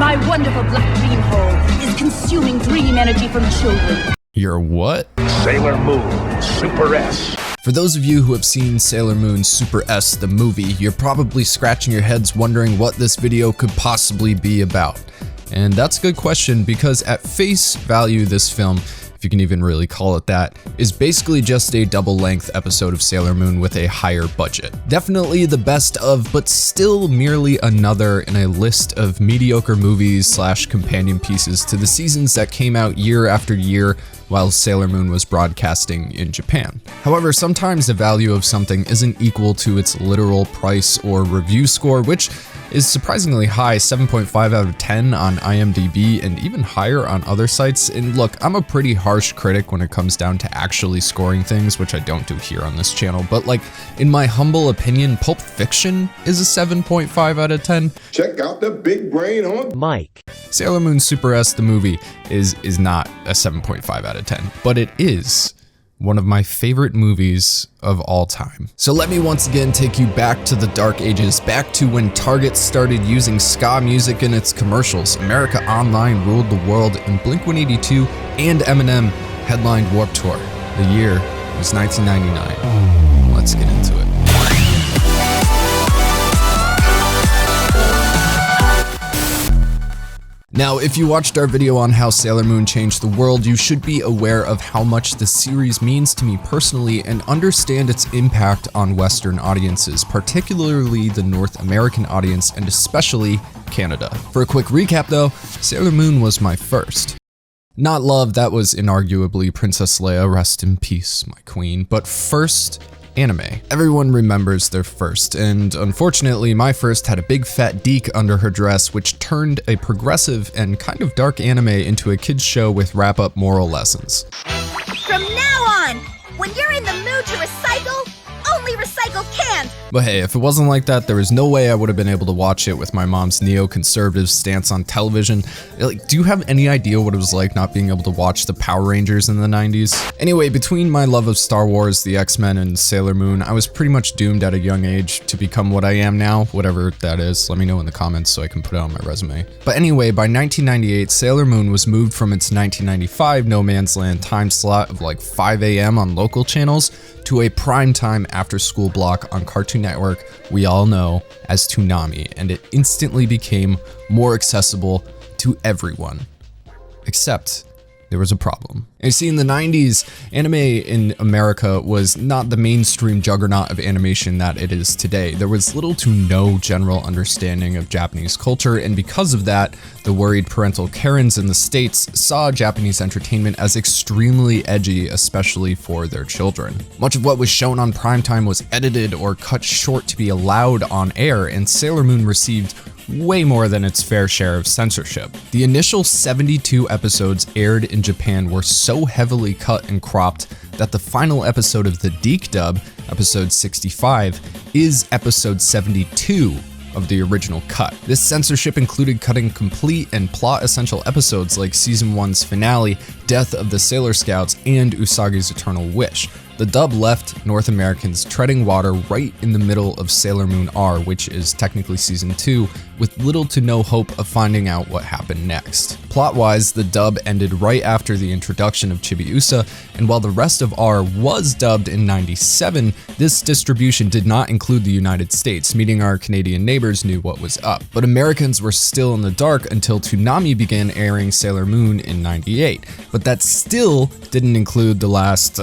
My wonderful black dream hole is consuming dream energy from children. Your what? Sailor Moon Super S. For those of you who have seen Sailor Moon Super S, the movie, you're probably scratching your heads wondering what this video could possibly be about. And that's a good question, because at face value, this film, if you can even really call it that, is basically just a double-length episode of Sailor Moon with a higher budget. Definitely the best of, but still merely another in a list of mediocre movies slash companion pieces to the seasons that came out year after year while Sailor Moon was broadcasting in Japan. However, sometimes the value of something isn't equal to its literal price or review score, which is surprisingly high, 7.5 out of 10 on IMDb and even higher on other sites. And look, I'm a pretty harsh critic when it comes down to actually scoring things, which I don't do here on this channel, but like, in my humble opinion, Pulp Fiction is a 7.5 out of 10. Check out the big brain on Mike. Sailor Moon Super S, the movie, is not a 7.5 out of 10, but it is one of my favorite movies of all time. So let me once again take you back to the dark ages, back to when Target started using ska music in its commercials, America Online ruled the world, and Blink-182 and Eminem headlined Warped Tour. The year was 1999. Let's get into it. Now, if you watched our video on how Sailor Moon changed the world, you should be aware of how much the series means to me personally and understand its impact on Western audiences, particularly the North American audience and especially Canada. For a quick recap though, Sailor Moon was my first. Not love, that was inarguably Princess Leia, rest in peace, my queen, but first, anime. Everyone remembers their first, and unfortunately my first had a big fat deek under her dress, which turned a progressive and kind of dark anime into a kids show with wrap-up moral lessons. From now on, when you're in the mood to recycle, only recycle cans. But hey, if it wasn't like that, there was no way I would have been able to watch it with my mom's neoconservative stance on television. Like, do you have any idea what it was like not being able to watch the Power Rangers in the 90s? Anyway, between my love of Star Wars, the X-Men, and Sailor Moon, I was pretty much doomed at a young age to become what I am now, whatever that is. Let me know in the comments so I can put it on my resume. But anyway, by 1998, Sailor Moon was moved from its 1995 no man's land time slot of like 5 a.m. on local channels to a primetime after-school block on Cartoon Network we all know as Toonami, and it instantly became more accessible to everyone. Except there was a problem. And you see, in the 90s, anime in America was not the mainstream juggernaut of animation that it is today. There was little to no general understanding of Japanese culture, and because of that, the worried parental Karens in the States saw Japanese entertainment as extremely edgy, especially for their children. Much of what was shown on primetime was edited or cut short to be allowed on air, and Sailor Moon received way more than its fair share of censorship. The initial 72 episodes aired in Japan were so heavily cut and cropped that the final episode of the Deke dub, episode 65, is episode 72 of the original cut. This censorship included cutting complete and plot-essential episodes like Season 1's finale, Death of the Sailor Scouts, and Usagi's Eternal Wish. The dub left North Americans treading water right in the middle of Sailor Moon R, which is technically Season 2, with little to no hope of finding out what happened next. Plot-wise, the dub ended right after the introduction of Chibiusa, and while the rest of R was dubbed in '97, this distribution did not include the United States, meaning our Canadian neighbors knew what was up. But Americans were still in the dark until Toonami began airing Sailor Moon in '98, but that still didn't include the last,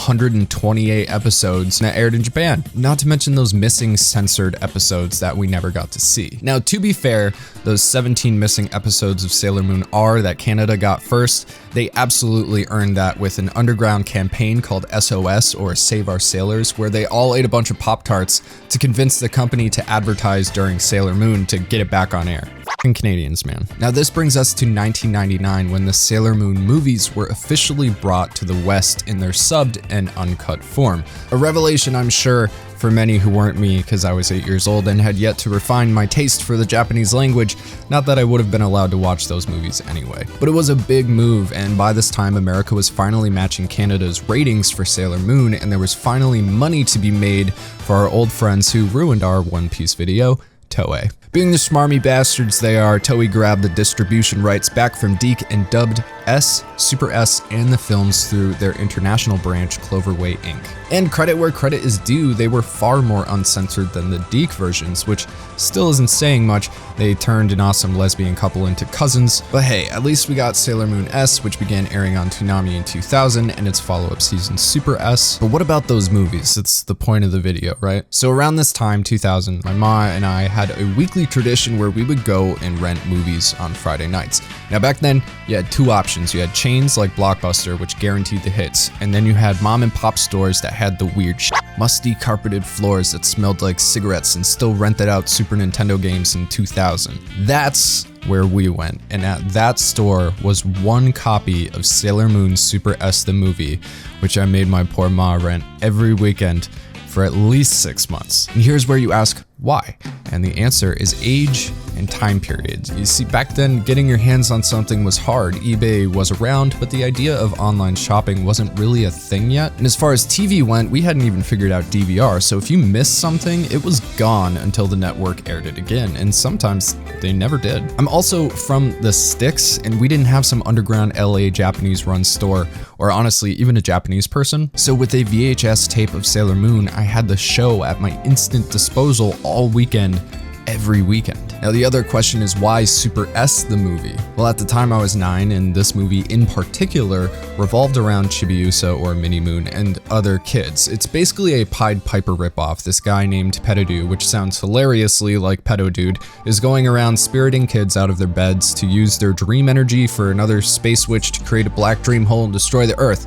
128 episodes that aired in Japan, not to mention those missing censored episodes that we never got to see. Now, to be fair, those 17 missing episodes of Sailor Moon R that Canada got first, they absolutely earned that with an underground campaign called SOS, or Save Our Sailors, where they all ate a bunch of Pop-Tarts to convince the company to advertise during Sailor Moon to get it back on air. F***ing Canadians, man. Now this brings us to 1999, when the Sailor Moon movies were officially brought to the West in their subbed and uncut form. A revelation, I'm sure, for many who weren't me, because I was 8 years old and had yet to refine my taste for the Japanese language, not that I would have been allowed to watch those movies anyway. But it was a big move, and by this time America was finally matching Canada's ratings for Sailor Moon, and there was finally money to be made for our old friends who ruined our One Piece video, Toei. Being the smarmy bastards they are, Toei grabbed the distribution rights back from DiC and dubbed S, Super S, and the films through their international branch, Cloverway Inc. And credit where credit is due, they were far more uncensored than the DiC versions, which still isn't saying much. They turned an awesome lesbian couple into cousins, but hey, at least we got Sailor Moon S, which began airing on Toonami in 2000, and its follow-up season Super S. But what about those movies? It's the point of the video, right? So around this time, 2000, my ma and I had a weekly tradition where we would go and rent movies on Friday nights. Now back then, you had two options. You had chains like Blockbuster, which guaranteed the hits, and then you had mom and pop stores that had the weird musty carpeted floors that smelled like cigarettes and still rented out Super Nintendo games in 2000. That's where we went, and at that store was one copy of Sailor Moon Super S the movie, which I made my poor ma rent every weekend for at least 6 months. And here's where you ask, why? And the answer is age and time periods. You see, back then, getting your hands on something was hard. eBay was around, but the idea of online shopping wasn't really a thing yet. And as far as TV went, we hadn't even figured out DVR, so if you missed something, it was gone until the network aired it again, and sometimes they never did. I'm also from the sticks, and we didn't have some underground LA Japanese run store, or honestly, even a Japanese person. So with a VHS tape of Sailor Moon, I had the show at my instant disposal all weekend, every weekend. Now the other question is, why Super S the movie? Well, at the time I was 9, and this movie in particular revolved around Chibiusa or Mini Moon and other kids. It's basically a Pied Piper ripoff. This guy named Pettidu, which sounds hilariously like Pedo Dude, is going around spiriting kids out of their beds to use their dream energy for another space witch to create a black dream hole and destroy the Earth.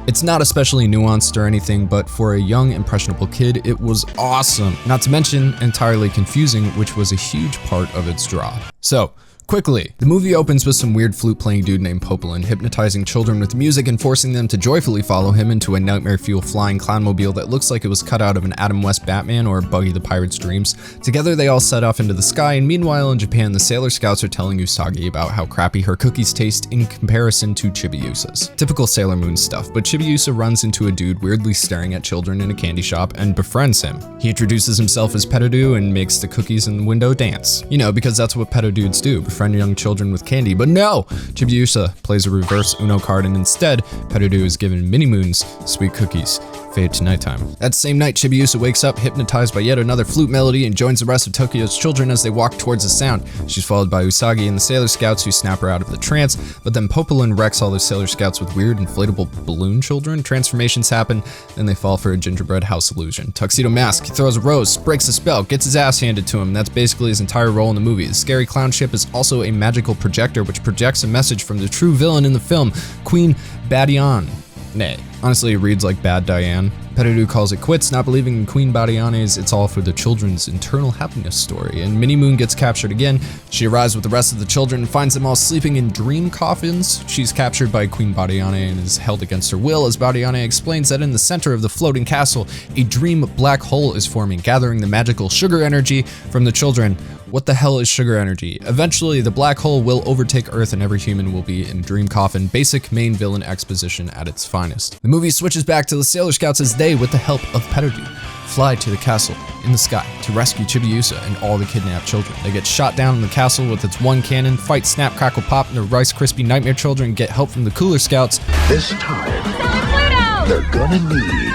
It's not especially nuanced or anything, but for a young, impressionable kid, it was awesome. Not to mention, entirely confusing, which was a huge part of its draw. So, quickly, the movie opens with some weird flute-playing dude named Popolin hypnotizing children with music and forcing them to joyfully follow him into a nightmare fuel flying clownmobile that looks like it was cut out of an Adam West Batman or Buggy the Pirate's dreams. Together, they all set off into the sky, and meanwhile in Japan, the Sailor Scouts are telling Usagi about how crappy her cookies taste in comparison to Chibiusa's. Typical Sailor Moon stuff, but Chibiusa runs into a dude weirdly staring at children in a candy shop and befriends him. He introduces himself as Pettidu and makes the cookies in the window dance. You know, because that's what Pedo Dudes do. Befriend young children with candy, but no! Chibiusa plays a reverse Uno card, and instead, Pettidu is given Mini Moon's sweet cookies. Fade to nighttime. That same night, Chibiusa wakes up hypnotized by yet another flute melody and joins the rest of Tokyo's children as they walk towards the sound. She's followed by Usagi and the Sailor Scouts, who snap her out of the trance, but then Popolin wrecks all the Sailor Scouts with weird inflatable balloon children. Transformations happen, then they fall for a gingerbread house illusion. Tuxedo Mask, he throws a rose, breaks a spell, gets his ass handed to him. That's basically his entire role in the movie. The scary clown ship is also a magical projector which projects a message from the true villain in the film, Queen Badiane. Nay, honestly it reads like Bad Diane. Pettidu calls it quits, not believing in Queen Badiane's "it's all for the children's internal happiness" story, and Mini Moon gets captured again. She arrives with the rest of the children and finds them all sleeping in dream coffins. She's captured by Queen Badiane and is held against her will, as Badiane explains that in the center of the floating castle, a dream black hole is forming, gathering the magical sugar energy from the children. What the hell is sugar energy? Eventually, the black hole will overtake Earth and every human will be in a dream coffin. Basic main villain exposition at its finest. The movie switches back to the Sailor Scouts as they, with the help of Pettidu, fly to the castle in the sky to rescue Chibiusa and all the kidnapped children. They get shot down in the castle with its one cannon, fight Snap, Crackle, Pop, and the Rice Krispie Nightmare Children, get help from the Cooler Scouts. This time, they're gonna need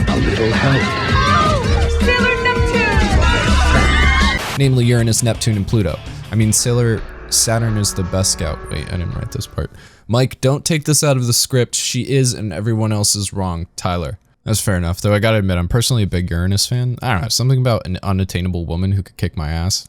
a little help. Namely Uranus, Neptune, and Pluto. I mean, Saturn is the best scout. Wait, I didn't write this part. Mike, don't take this out of the script. She is, and everyone else is wrong. Tyler. That's fair enough, though I gotta admit, I'm personally a big Uranus fan. I don't know, something about an unattainable woman who could kick my ass.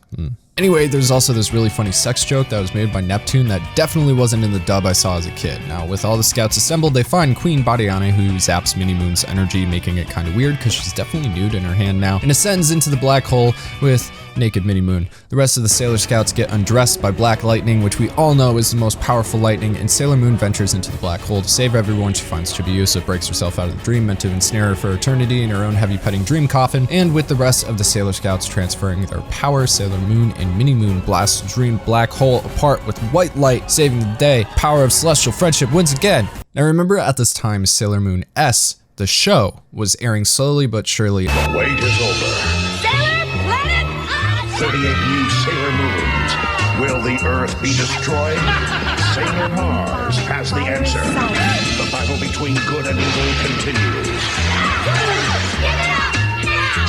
Anyway, there's also this really funny sex joke that was made by Neptune that definitely wasn't in the dub I saw as a kid. Now, with all the scouts assembled, they find Queen Badiane, who zaps Mini Moon's energy, making it kind of weird because she's definitely nude in her hand now, and ascends into the black hole with naked Mini Moon. The rest of the Sailor Scouts get undressed by black lightning, which we all know is the most powerful lightning, and Sailor Moon ventures into the black hole to save everyone. She finds Chibiusa, breaks herself out of the dream meant to ensnare her for eternity in her own heavy petting dream coffin, and with the rest of the Sailor Scouts transferring their power, Sailor Moon and Mini Moon blast the dream black hole apart with white light, saving the day. Power of celestial friendship wins again. Now remember, at this time, Sailor Moon S, the show, was airing slowly but surely. The wait is over. Sailor Planet 38 new Sailor Moons. Will the Earth be destroyed? Sailor Mars has the answer. The battle between good and evil continues.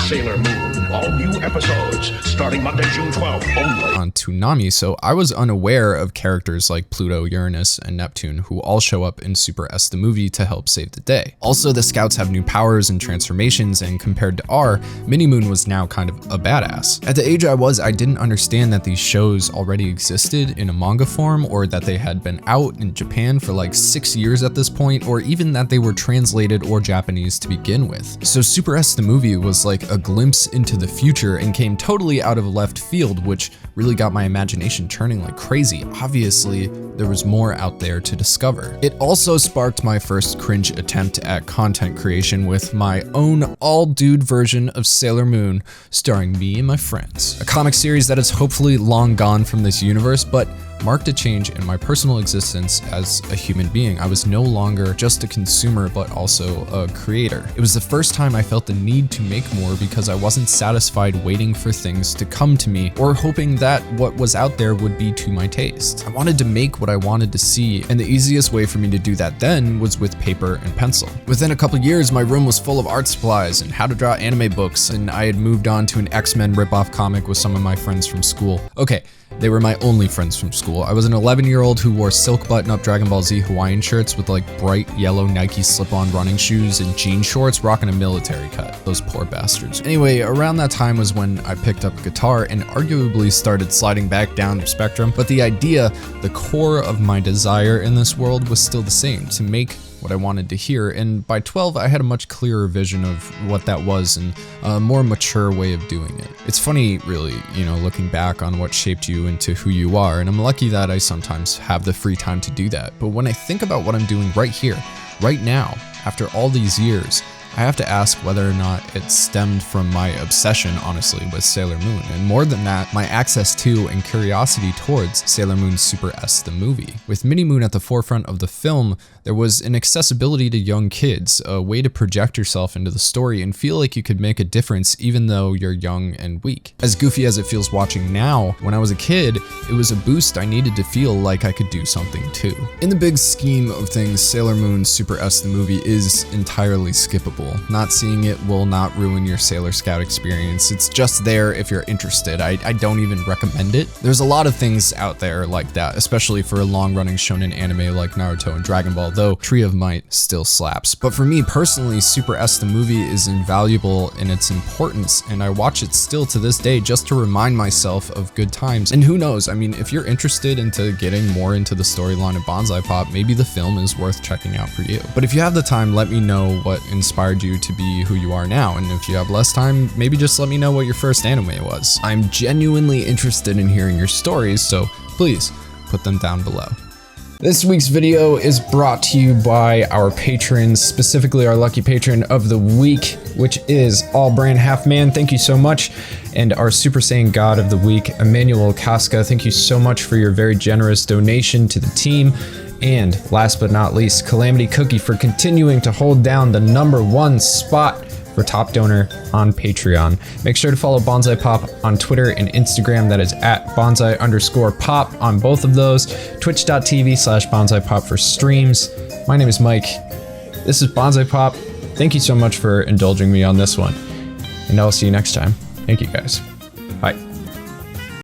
Sailor Moon, all new episodes, starting Monday, June 12th, only on Toonami, so I was unaware of characters like Pluto, Uranus, and Neptune, who all show up in Super S the movie to help save the day. Also, the scouts have new powers and transformations, and compared to R, Minimoon was now kind of a badass. At the age I was, I didn't understand that these shows already existed in a manga form, or that they had been out in Japan for like 6 years at this point, or even that they were translated or Japanese to begin with. So Super S the movie was like a glimpse into the future and came totally out of left field, which really got my imagination churning like crazy. Obviously, there was more out there to discover. It also sparked my first cringe attempt at content creation with my own all-dude version of Sailor Moon, starring me and my friends. A comic series that is hopefully long gone from this universe, but marked a change in my personal existence as a human being. I was no longer just a consumer, but also a creator. It was the first time I felt the need to make more because I wasn't satisfied waiting for things to come to me or hoping that what was out there would be to my taste. I wanted to make what I wanted to see, and the easiest way for me to do that then was with paper and pencil. Within a couple years, my room was full of art supplies and how to draw anime books, and I had moved on to an X-Men ripoff comic with some of my friends from school. Okay, they were my only friends from school. I was an 11-year-old who wore silk button-up Dragon Ball Z Hawaiian shirts with like bright yellow Nike slip-on running shoes and jean shorts, rocking a military cut. Those poor bastards. Anyway, around that time was when I picked up a guitar and arguably started sliding back down the spectrum, but the idea, the core of my desire in this world was still the same, to make what I wanted to hear, and by 12 I had a much clearer vision of what that was and a more mature way of doing it. It's funny, really, you know, looking back on what shaped you into who you are, and I'm lucky that I sometimes have the free time to do that. But when I think about what I'm doing right here, right now, after all these years, I have to ask whether or not it stemmed from my obsession, honestly, with Sailor Moon, and more than that, my access to and curiosity towards Sailor Moon Super S the movie. With Minimoon at the forefront of the film, there was an accessibility to young kids, a way to project yourself into the story and feel like you could make a difference even though you're young and weak. As goofy as it feels watching now, when I was a kid, it was a boost I needed to feel like I could do something too. In the big scheme of things, Sailor Moon Super S the movie is entirely skippable. Not seeing it will not ruin your Sailor Scout experience. It's just there if you're interested. I don't even recommend it. There's a lot of things out there like that, especially for a long-running shonen anime like Naruto and Dragon Ball, though Tree of Might still slaps. But for me personally, Super S the movie is invaluable in its importance, and I watch it still to this day just to remind myself of good times. And who knows, I mean, if you're interested into getting more into the storyline of Bonsai Pop, maybe the film is worth checking out for you. But if you have the time, let me know what inspired you to be who you are now, and if you have less time, maybe just let me know what your first anime was. I'm genuinely interested in hearing your stories, so please put them down below. This week's video is brought to you by our patrons, specifically our lucky patron of the week, which is All Brand Half Man. Thank you so much. And our Super Saiyan God of the week, Emmanuel Casca. Thank you so much for your very generous donation to the team. And last but not least, Calamity Cookie for continuing to hold down the #1 spot for top donor on Patreon. Make sure to follow Bonsai Pop on Twitter and Instagram. That is at bonsai_pop on both of those. Twitch.tv/Bonsai Pop for streams. My name is Mike. This is Bonsai Pop. Thank you so much for indulging me on this one. And I'll see you next time. Thank you guys.